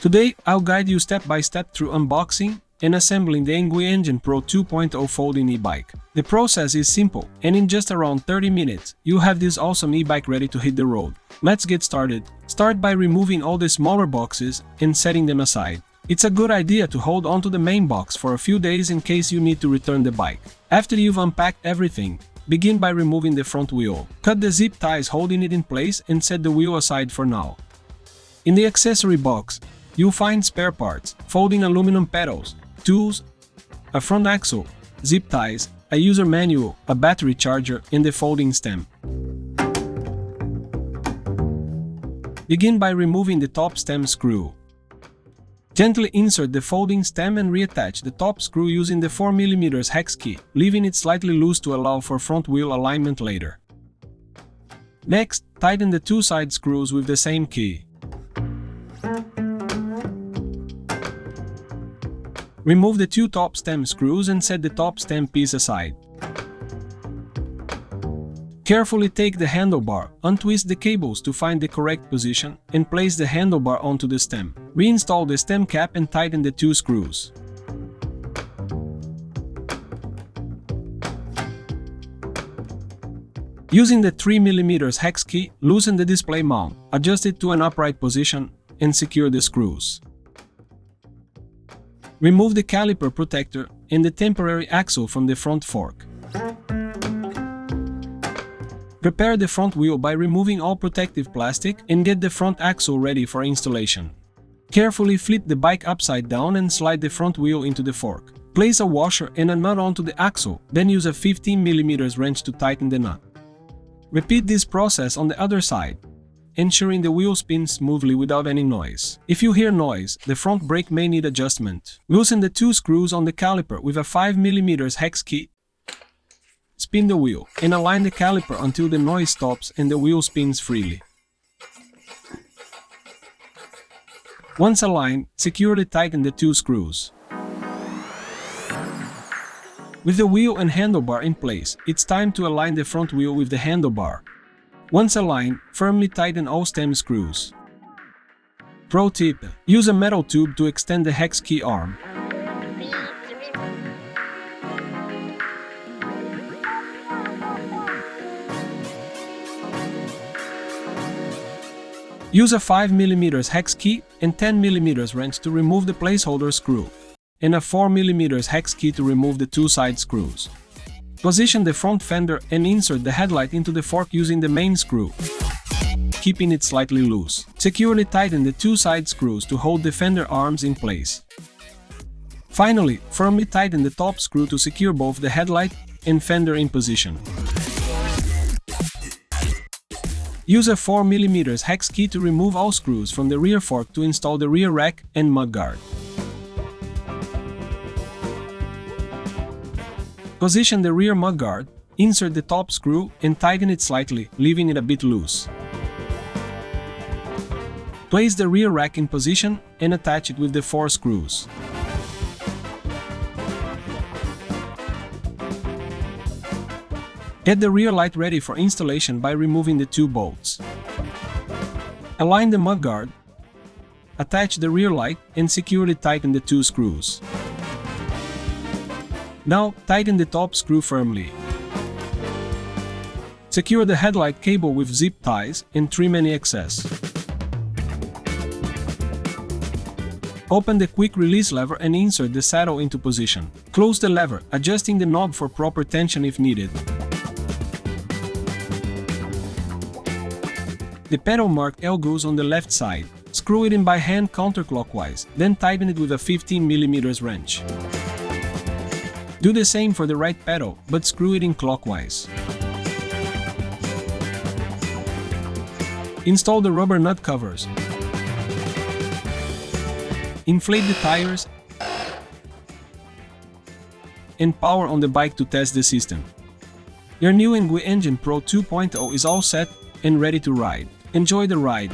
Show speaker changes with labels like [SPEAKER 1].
[SPEAKER 1] Today, I'll guide you step by step through unboxing and assembling the Engwe Engine Pro 2.0 folding e-bike. The process is simple, and in just around 30 minutes, you'll have this awesome e-bike ready to hit the road. Let's get started. Start by removing all the smaller boxes and setting them aside. It's a good idea to hold onto the main box for a few days in case you need to return the bike. After you've unpacked everything, begin by removing the front wheel. Cut the zip ties holding it in place and set the wheel aside for now. In the accessory box, you'll find spare parts, folding aluminum pedals, tools, a front axle, zip ties, a user manual, a battery charger, and the folding stem. Begin by removing the top stem screw. Gently insert the folding stem and reattach the top screw using the 4mm hex key, leaving it slightly loose to allow for front wheel alignment later. Next, tighten the two side screws with the same key. Remove the two top stem screws and set the top stem piece aside. Carefully take the handlebar, untwist the cables to find the correct position, and place the handlebar onto the stem. Reinstall the stem cap and tighten the two screws. Using the 3mm hex key, loosen the display mount, adjust it to an upright position, and secure the screws. Remove the caliper protector and the temporary axle from the front fork. Prepare the front wheel by removing all protective plastic and get the front axle ready for installation. Carefully flip the bike upside down and slide the front wheel into the fork. Place a washer and a nut onto the axle, then use a 15mm wrench to tighten the nut. Repeat this process on the other side, ensuring the wheel spins smoothly without any noise. If you hear noise, the front brake may need adjustment. Loosen the two screws on the caliper with a 5mm hex key. Spin the wheel, and align the caliper until the noise stops and the wheel spins freely. Once aligned, securely tighten the two screws. With the wheel and handlebar in place, it's time to align the front wheel with the handlebar. Once aligned, firmly tighten all stem screws. Pro tip: use a metal tube to extend the hex key arm. Use a 5mm hex key and 10mm wrench to remove the placeholder screw, and a 4mm hex key to remove the two side screws. Position the front fender and insert the headlight into the fork using the main screw, keeping it slightly loose. Securely tighten the two side screws to hold the fender arms in place. Finally, firmly tighten the top screw to secure both the headlight and fender in position. Use a 4mm hex key to remove all screws from the rear fork to install the rear rack and mudguard. Position the rear mudguard, insert the top screw and tighten it slightly, leaving it a bit loose. Place the rear rack in position and attach it with the 4 screws. Get the rear light ready for installation by removing the 2 bolts. Align the mudguard, attach the rear light and securely tighten the 2 screws. Now, tighten the top screw firmly. Secure the headlight cable with zip ties and trim any excess. Open the quick release lever and insert the saddle into position. Close the lever, adjusting the knob for proper tension if needed. The pedal marked L goes on the left side. Screw it in by hand counterclockwise, then tighten it with a 15mm wrench. Do the same for the right pedal, but screw it in clockwise. Install the rubber nut covers. Inflate the tires and power on the bike to test the system. Your new Engwe Engine Pro 2.0 is all set and ready to ride. Enjoy the ride!